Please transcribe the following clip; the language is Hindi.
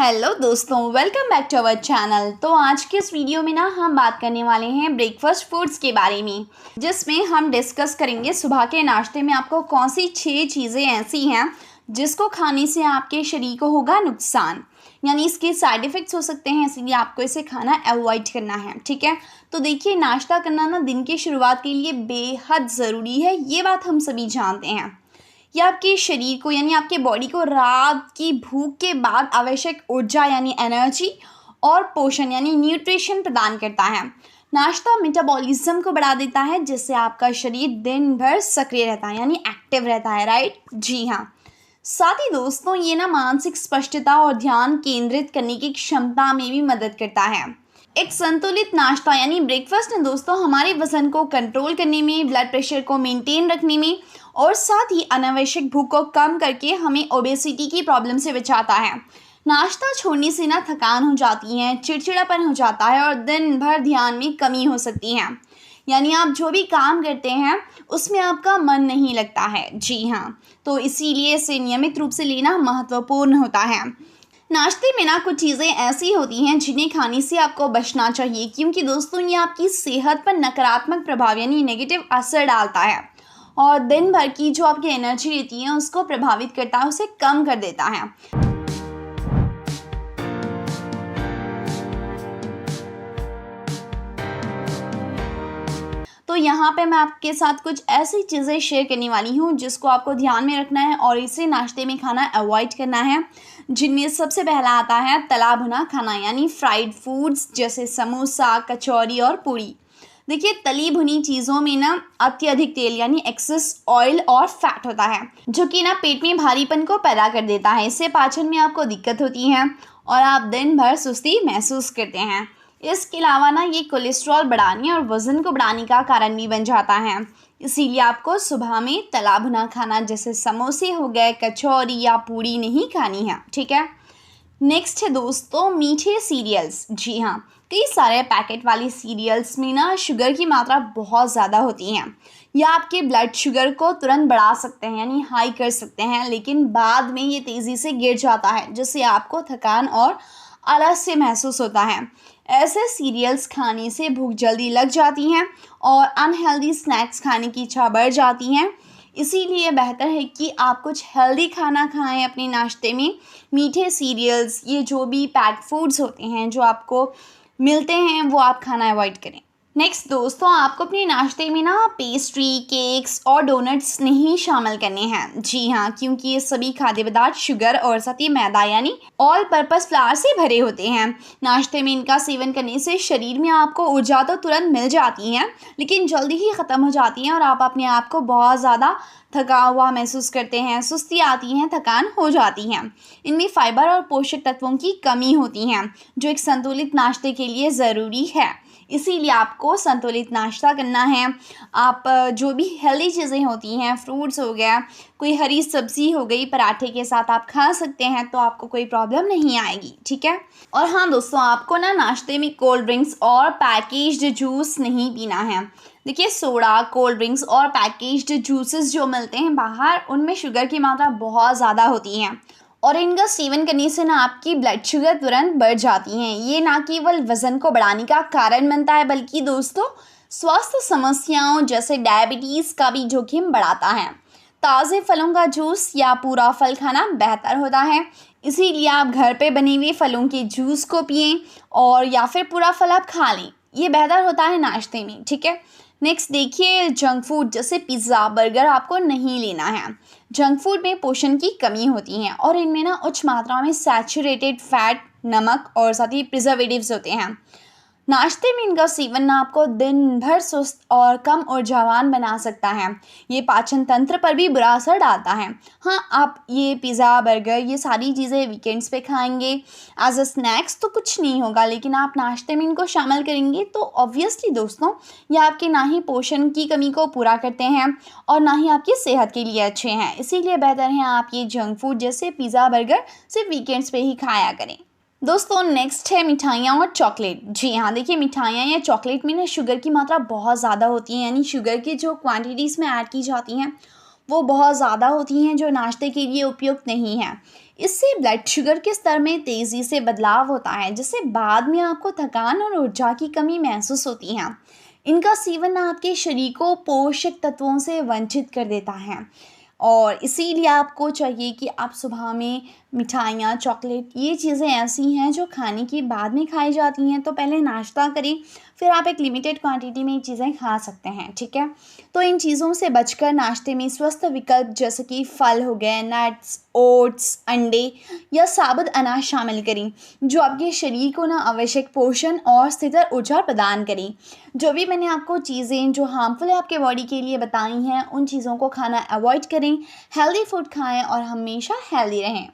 हेलो दोस्तों, welcome back to our channel. तो आज के इस वीडियो में ना हम बात करने वाले हैं ब्रेकफास्ट फूड्स के बारे में, जिसमें हम डिस्कस करेंगे सुबह के नाश्ते में आपको कौन सी 6 चीज़ें ऐसी हैं जिसको खाने से आपके शरीर को होगा नुकसान, यानी इसके साइड इफ़ेक्ट्स हो सकते हैं, इसलिए आपको इसे खाना अवॉइड करना है। ठीक है, तो देखिए, नाश्ता करना ना दिन की शुरुआत के लिए बेहद ज़रूरी है, ये बात हम सभी जानते हैं। यह आपके शरीर को यानी आपके बॉडी को रात की भूख के बाद आवश्यक ऊर्जा यानी एनर्जी और पोषण यानी न्यूट्रिशन प्रदान करता है। नाश्ता मेटाबॉलिज्म को बढ़ा देता है, जिससे आपका शरीर दिन भर सक्रिय रहता है यानी एक्टिव रहता है। राइट, जी हाँ। साथ ही दोस्तों, ये ना मानसिक स्पष्टता और ध्यान केंद्रित करने की क्षमता में भी मदद करता है। एक संतुलित नाश्ता यानी ब्रेकफास्ट ने दोस्तों हमारे वजन को कंट्रोल करने में, ब्लड प्रेशर को मेंटेन रखने में और साथ ही अनावश्यक भूख को कम करके हमें ओबेसिटी की प्रॉब्लम से बचाता है। नाश्ता छोड़ने से ना थकान हो जाती है, चिड़चिड़ापन हो जाता है और दिन भर ध्यान में कमी हो सकती है, यानी आप जो भी काम करते हैं उसमें आपका मन नहीं लगता है। जी हाँ, तो इसीलिए इसे नियमित रूप से लेना महत्वपूर्ण होता है। नाश्ते में ना कुछ चीज़ें ऐसी होती हैं जिन्हें खाने से आपको बचना चाहिए, क्योंकि दोस्तों ये आपकी सेहत पर नकारात्मक प्रभाव यानी नेगेटिव असर डालता है और दिन भर की जो आपकी एनर्जी रहती है उसको प्रभावित करता है, उसे कम कर देता है। तो यहाँ पे मैं आपके साथ कुछ ऐसी चीज़ें शेयर करने वाली हूँ जिसको आपको ध्यान में रखना है और इसे नाश्ते में खाना अवॉइड करना है, जिनमें सबसे पहला आता है तला भुना खाना यानी फ्राइड फूड्स, जैसे समोसा, कचौरी और पूड़ी। देखिए, तली भुनी चीज़ों में ना अत्यधिक तेल यानी एक्सेस ऑयल और फैट होता है, जो कि ना पेट में भारीपन को पैदा कर देता है। इससे पाचन में आपको दिक्कत होती है और आप दिन भर सुस्ती महसूस करते हैं। इसके अलावा ना ये कोलेस्ट्रॉल बढ़ाने और वज़न को बढ़ाने का कारण भी बन जाता है। इसीलिए आपको सुबह में तला भुना खाना जैसे समोसे हो गए, कचौरी या पूड़ी नहीं खानी है। ठीक है, नेक्स्ट है दोस्तों मीठे सीरियल्स। जी हाँ, कई सारे पैकेट वाले सीरियल्स में ना शुगर की मात्रा बहुत ज़्यादा होती है। यह आपके ब्लड शुगर को तुरंत बढ़ा सकते हैं यानी हाई कर सकते हैं, लेकिन बाद में ये तेज़ी से गिर जाता है, जिससे आपको थकान और आलस्य महसूस होता है। ऐसे सीरियल्स खाने से भूख जल्दी लग जाती हैं और अनहेल्दी स्नैक्स खाने की इच्छा बढ़ जाती हैं। इसीलिए बेहतर है कि आप कुछ हेल्दी खाना खाएं अपने नाश्ते में। मीठे सीरियल्स, ये जो भी पैक्ड फूड्स होते हैं जो आपको मिलते हैं, वो आप खाना अवॉइड करें। नेक्स्ट दोस्तों, आपको अपने नाश्ते में ना पेस्ट्री, केक्स और डोनट्स नहीं शामिल करने हैं। जी हाँ, क्योंकि ये सभी खाद्य पदार्थ शुगर और साथ ही मैदा यानी ऑल पर्पस फ्लावर से भरे होते हैं। नाश्ते में इनका सेवन करने से शरीर में आपको ऊर्जा तो तुरंत मिल जाती है, लेकिन जल्दी ही ख़त्म हो जाती है और आप अपने आप को बहुत ज़्यादा थका हुआ महसूस करते हैं, सुस्ती आती है, थकान हो जाती है। इनमें फाइबर और पोषक तत्वों की कमी होती है, जो एक संतुलित नाश्ते के लिए ज़रूरी है। इसीलिए आपको संतुलित नाश्ता करना है। आप जो भी हेल्दी चीज़ें होती हैं, फ्रूट्स हो गया, कोई हरी सब्ज़ी हो गई, पराठे के साथ आप खा सकते हैं, तो आपको कोई प्रॉब्लम नहीं आएगी। ठीक है, और हाँ दोस्तों, आपको ना नाश्ते में कोल्ड ड्रिंक्स और पैकेज्ड जूस नहीं पीना है। देखिए, सोडा, कोल्ड ड्रिंक्स और पैकेज्ड जूसेस जो मिलते हैं बाहर, उनमें शुगर की मात्रा बहुत ज़्यादा होती है और इनका सेवन करने से ना आपकी ब्लड शुगर तुरंत बढ़ जाती हैं। ये ना केवल वज़न को बढ़ाने का कारण बनता है, बल्कि दोस्तों स्वास्थ्य समस्याओं जैसे डायबिटीज़ का भी जोखिम बढ़ाता है। ताज़े फलों का जूस या पूरा फल खाना बेहतर होता है, इसीलिए आप घर पे बने हुए फलों के जूस को पिएं और या फिर पूरा फल आप खा लें, ये बेहतर होता है नाश्ते में। ठीक है, नेक्स्ट देखिए, जंक फूड जैसे पिज़्ज़ा, बर्गर आपको नहीं लेना है। जंक फूड में पोषण की कमी होती है और इनमें ना उच्च मात्रा में सैचुरेटेड फैट, नमक और साथ ही प्रिजर्वेटिव्स होते हैं। नाश्ते में इनका सेवन ना आपको दिन भर सुस्त और कम ऊर्जावान बना सकता है। ये पाचन तंत्र पर भी बुरा असर डालता है। हाँ, आप ये पिज़्ज़ा, बर्गर, ये सारी चीज़ें वीकेंड्स पे खाएंगे एज अ स्नैक्स तो कुछ नहीं होगा, लेकिन आप नाश्ते में इनको शामिल करेंगे तो ऑब्वियसली दोस्तों ये आपके ना ही पोषण की कमी को पूरा करते हैं और ना ही आपकी सेहत के लिए अच्छे हैं। इसीलिए बेहतर है आप ये जंक फूड जैसे पिज़्ज़ा, बर्गर सिर्फ वीकेंड्स पे ही खाया करें। दोस्तों नेक्स्ट है मिठाइयाँ और चॉकलेट। जी हाँ, देखिए, मिठाइयाँ या चॉकलेट में ना शुगर की मात्रा बहुत ज़्यादा होती है, यानी शुगर की जो क्वांटिटीज़ में ऐड की जाती हैं वो बहुत ज़्यादा होती हैं जो नाश्ते के लिए उपयुक्त नहीं हैं। इससे ब्लड शुगर के स्तर में तेज़ी से बदलाव होता है, जिससे बाद में आपको थकान और ऊर्जा की कमी महसूस होती है। इनका सेवन आपके शरीर को पोषक तत्वों से वंचित कर देता है और इसीलिए आपको चाहिए कि आप सुबह में मिठाइयाँ, चॉकलेट, ये चीज़ें ऐसी हैं जो खाने के बाद में खाई जाती हैं, तो पहले नाश्ता करें, फिर आप एक लिमिटेड क्वांटिटी में ये चीज़ें खा सकते हैं, ठीक है? तो इन चीज़ों से बचकर नाश्ते में स्वस्थ विकल्प जैसे कि फल हो गए, नट्स, ओट्स, अंडे या साबुत अनाज शामिल करें, जो आपके शरीर को ना आवश्यक पोषण और स्थिर ऊर्जा प्रदान करें। जो भी मैंने आपको चीज़ें जो हार्मफुल है आपके बॉडी के लिए बताई हैं, उन चीज़ों को खाना अवॉइड करें, हेल्दी फूड खाएँ और हमेशा हेल्दी रहें।